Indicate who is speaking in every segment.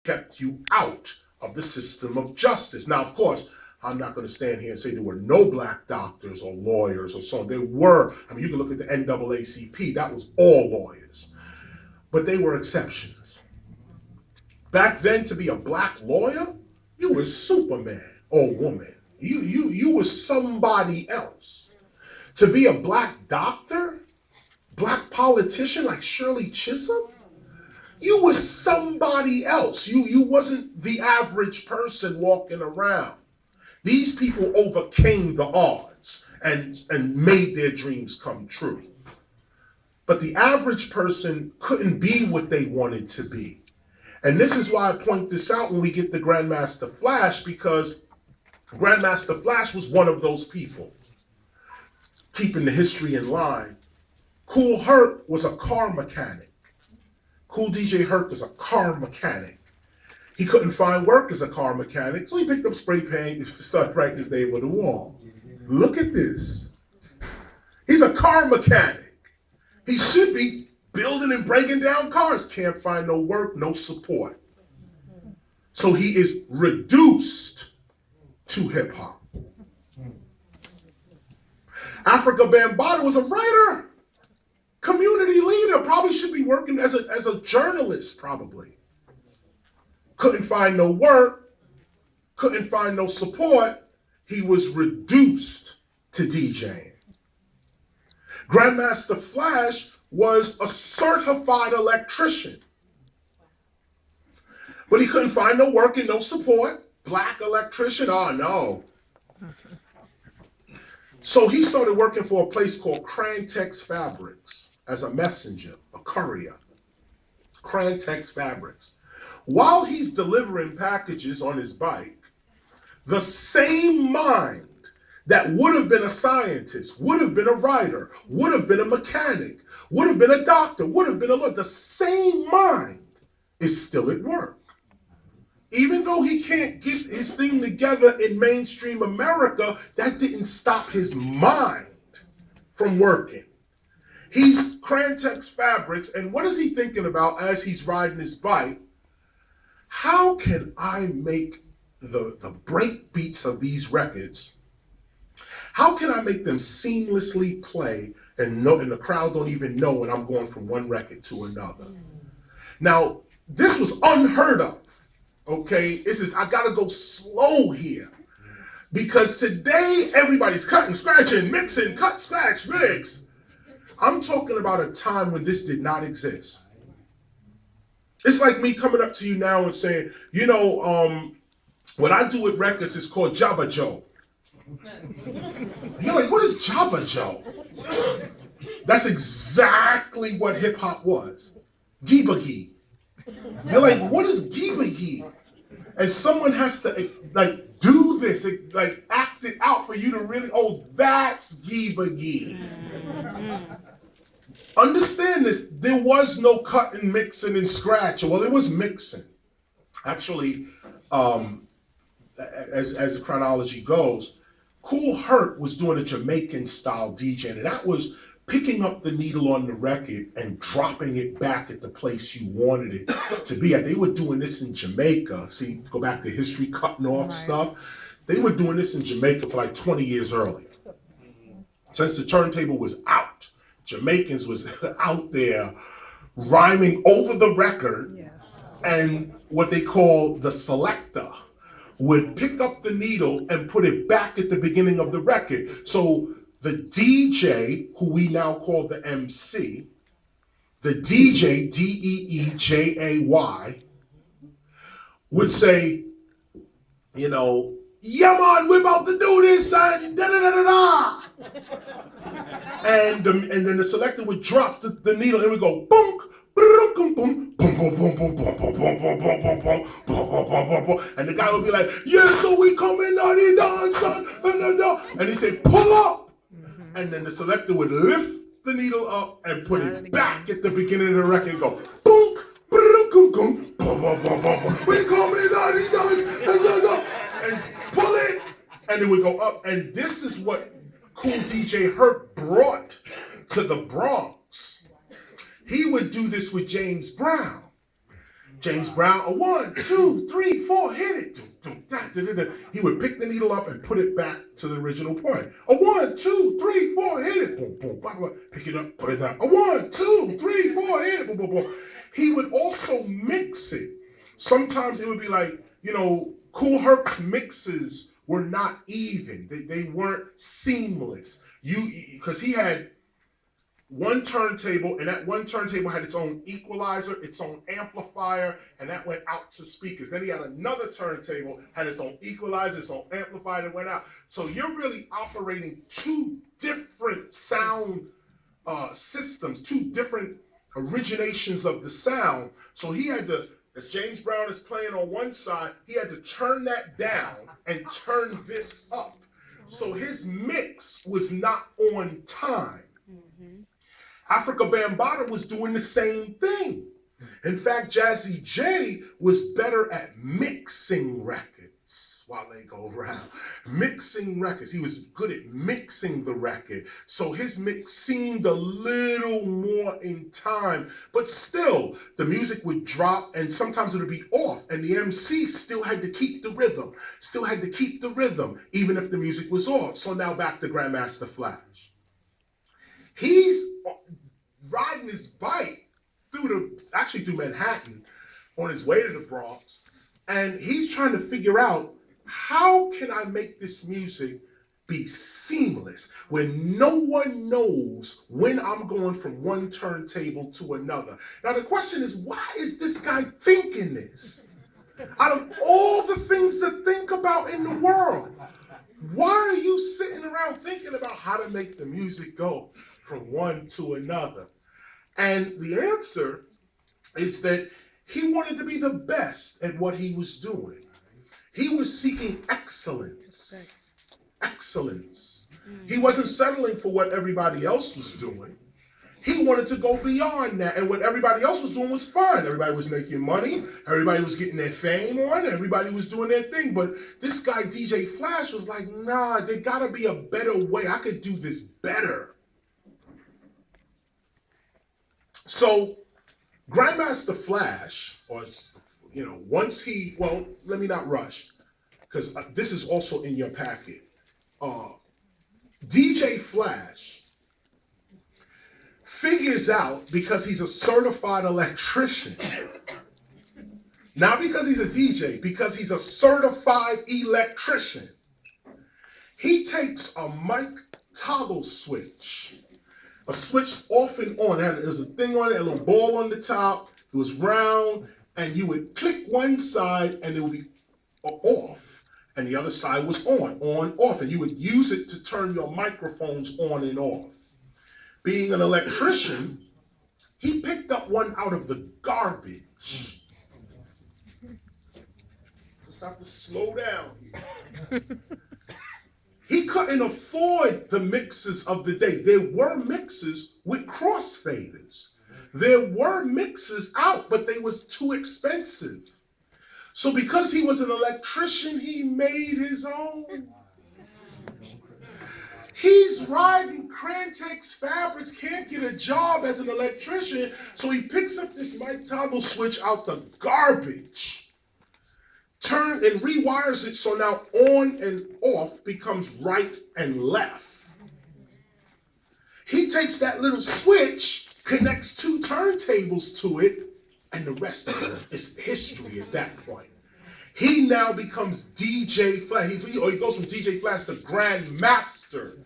Speaker 1: kept you out of the system of justice. Now, of course, I'm not going to stand here and say there were no black doctors or lawyers or so on. There were. I mean, you can look at the NAACP. That was all lawyers. But they were exceptions. Back then, to be a black lawyer, you were Superman or woman. You were somebody else. To be a black doctor, black politician like Shirley Chisholm, you were somebody else. You wasn't the average person walking around. These people overcame the odds and made their dreams come true. But the average person couldn't be what they wanted to be. And this is why I point this out when we get to Grandmaster Flash, because Grandmaster Flash was one of those people, keeping the history in line. Kool Herc was a car mechanic. Kool DJ Herc was a car mechanic. He couldn't find work as a car mechanic, so he picked up spray paint and started writing his name on the wall. Look at this. He's a car mechanic. He should be building and breaking down cars. Can't find no work, no support. So he is reduced to hip hop. Africa Bambaataa was a writer, community leader, probably should be working as a journalist, probably. Couldn't find no work, couldn't find no support. He was reduced to DJing. Grandmaster Flash was a certified electrician. But he couldn't find no work and no support. Black electrician, oh no. So he started working for a place called Crantex Fabrics as a messenger, a courier. Crantex Fabrics. While he's delivering packages on his bike, the same mind that would have been a scientist, would have been a writer, would have been a mechanic, would have been a doctor, would have been a lawyer, the same mind is still at work. Even though he can't get his thing together in mainstream America, that didn't stop his mind from working. He's Crantex Fabrics, and what is he thinking about as he's riding his bike? How can I make the break beats of these records, how can I make them seamlessly play and the crowd don't even know when I'm going from one record to another? Now, this was unheard of. Okay, I gotta go slow here. Because today everybody's cutting, scratching, mixing, cut, scratch, mix. I'm talking about a time when this did not exist. It's like me coming up to you now and saying, what I do with records is called Jabba Joe. You're like, what is Jabba Joe? That's exactly what hip hop was. Geebagee. You're like, what is Geebagee? And someone has to do this, act it out for you to really, oh, that's Geebagee. Understand this, there was no cutting, mixing, and scratching. Well, there was mixing. Actually, as the chronology goes, Kool Herc was doing a Jamaican style DJing, and that was picking up the needle on the record and dropping it back at the place you wanted it to be at. They were doing this in Jamaica. See, go back to history, cutting off stuff. They were doing this in Jamaica for like 20 years earlier. Since the turntable was out, Jamaicans was out there rhyming over the record, and what they call the selector would pick up the needle and put it back at the beginning of the record. So the DJ, who we now call the MC, the DJ, Deejay, would say, yeah man, we're about to do this, and da-da-da-da-da. And then the selector would drop the needle and it would go boom, boom, boom, boom, boom, boom, boom, boom, boom, boom, boom, boom, boom, boom, boom, boom, and the guy would be like, yeah, so we coming on the dance, and he said, pull up. And then the selector would lift the needle up and put it back at the beginning of the record and go, boom, boom, boom, boom, boom, boom, boom, boom, we coming on the dance, and pull it, and it would go up. And this is what Kool DJ Herc brought to the Bronx. He would do this with James Brown. James Brown, a 1, 2, 3, 4, hit it. He would pick the needle up and put it back to the original point. A 1, 2, 3, 4, hit it. Boom, boom, blah, blah, blah. Pick it up, put it down. A 1, 2, 3, 4, hit it. Boom, boom, boom. He would also mix it. Sometimes it would be like, Kool Herc's mixes were not even. They weren't seamless. Because he had one turntable, and that one turntable had its own equalizer, its own amplifier, and that went out to speakers. Then he had another turntable, had its own equalizer, its own amplifier that went out. So you're really operating two different sound systems, two different originations of the sound. So he had to, as James Brown is playing on one side, he had to turn that down and turn this up. So his mix was not on time. Mm-hmm. Africa Bambaataa was doing the same thing. In fact, Jazzy J was better at mixing records while they go around. Mixing records. He was good at mixing the record. So his mix seemed a little more in time. But still, the music would drop and sometimes it would be off. And the MC still had to keep the rhythm. Even if the music was off. So now back to Grandmaster Flash. He's riding his bike through Manhattan on his way to the Bronx, and he's trying to figure out, how can I make this music be seamless when no one knows when I'm going from one turntable to another? Now the question is, why is this guy thinking this? Out of all the things to think about in the world, why are you sitting around thinking about how to make the music go from one to another? And the answer is that he wanted to be the best at what he was doing. He was seeking excellence. Excellence. He wasn't settling for what everybody else was doing. He wanted to go beyond that, and what everybody else was doing was fine. Everybody was making money, everybody was getting their fame on, everybody was doing their thing, but this guy, DJ Flash, was like, nah, there gotta be a better way. I could do this better. So, Grandmaster Flash, let me not rush, because this is also in your packet. DJ Flash figures out, because he's a certified electrician, not because he's a DJ, because he's a certified electrician, he takes a mic toggle switch, a switch off and on. There's a thing on it, a little ball on the top. It was round, and you would click one side, and it would be off, and the other side was on, off, and you would use it to turn your microphones on and off. Being an electrician, he picked up one out of the garbage. Just have to slow down here. He couldn't afford the mixes of the day. There were mixes with crossfaders. There were mixes out, but they was too expensive. So because he was an electrician, he made his own. He's riding Crantex Fabrics, can't get a job as an electrician, so he picks up this mic toggle switch out the garbage, turns and rewires it so now on and off becomes right and left. He takes that little switch, connects two turntables to it, and the rest of it is history at that point. He now becomes DJ Flash. He goes from DJ Flash to Grandmaster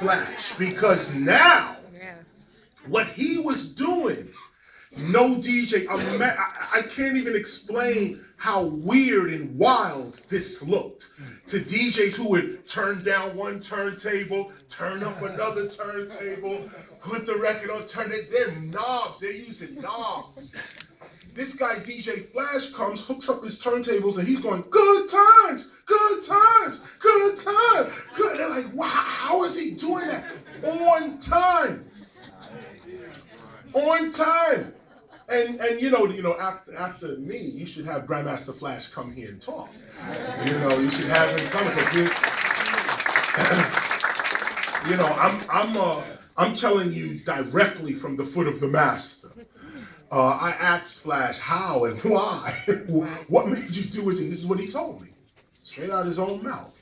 Speaker 1: Flash, because now what he was doing, no DJ, I can't even explain how weird and wild this looked to DJs who would turn down one turntable, turn up another turntable, put the record on, turn it, they're knobs, they're using knobs. This guy, DJ Flash, comes, hooks up his turntables, and he's going, good times, good times, good times, good. They're like, wow, how is he doing that? On time. On time. And after me, you should have Grandmaster Flash come here and talk. You should have him come, because I'm telling you directly from the foot of the master. I asked Flash how and why. What made you do it? And this is what he told me, straight out of his own mouth.